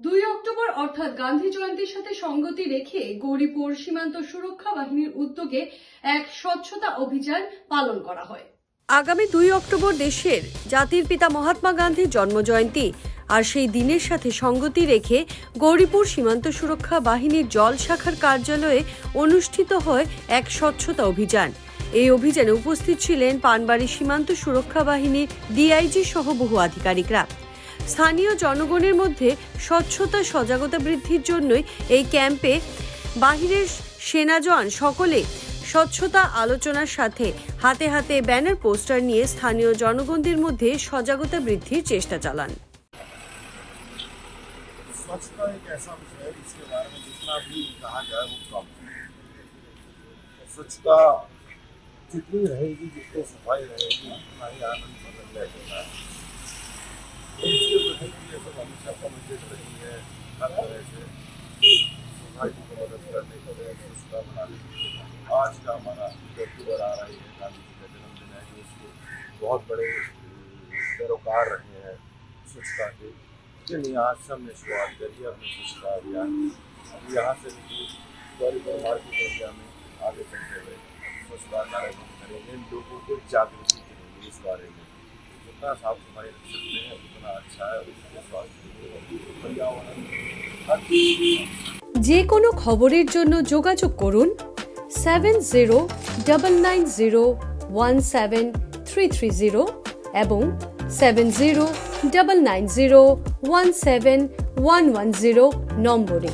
2 October অর্থাৎ গান্ধী জয়ন্তীর সাথে সঙ্গতি রেখে গৌরীপুর সীমান্ত সুরক্ষা বাহিনীর উদ্যোগে এক স্বচ্ছতা অভিযান পালন করা হয়। আগামী 2 অক্টোবর দেশের জাতির পিতা মহাত্মা গান্ধীর জন্মজয়ন্তী, আর সেই দিনের সাথে সঙ্গতি রেখে গৌরীপুর সীমান্ত সুরক্ষা বাহিনীর জল শাখার কার্যালয়ে অনুষ্ঠিত হয় এক স্বচ্ছতা অভিযান। এই অভিযানে উপস্থিত ছিলেন পানবাড়ি সীমান্ত সুরক্ষা বাহিনীর ডিআইজি সহ বহু আধিকারিকরা। স্থানীয় জনগণের মধ্যে স্বচ্ছতা সজাগতা বৃদ্ধির জন্যই এই ক্যাম্পে বাহিরের সেনা জওয়ান সকলে স্বচ্ছতা আলোচনার সাথে হাতে হাতে ব্যানার পোস্টার নিয়ে স্থানীয় জনগণদের মধ্যে সজাগতা বৃদ্ধির চেষ্টা চালান। स्वच्छता एक ऐसा विषय है जिसके बारे में जितना भी कहा जाए वो कम है। स्वच्छता जितनी रहेगी, जितनी सफाई रहेगी, उतना ही आनंद बदल रहेगा। इसके वजह से सब हमेशा कमिटेड रही है हर तरह से सोसाइटी को मदद करने के लिए, स्वच्छता बनाने के लिए। आज का हमारा 2 अक्टूबर आ रही है, गांधी जी का जन्मदिन है, जो उसके बहुत बड़े पैरोकार रहे हैं स्वच्छता के। लिए आज सब ने शुरुआत करी अपने स्वच्छता अभियान। यहाँ से गौरीपुर मार्केट एरिया में आगे चलते हुए स्वच्छता कार्यक्रम करेंगे, लोगों को जागृति करेंगे इस बारे में। जितना साफ सफाई रख सकते हैं उतना अच्छा है, उसके स्वास्थ्य पर्यावरण। যে কোনো খবরের জন্য যোগাযোগ করুন 7099017330 এবং 7099017110 নম্বরে।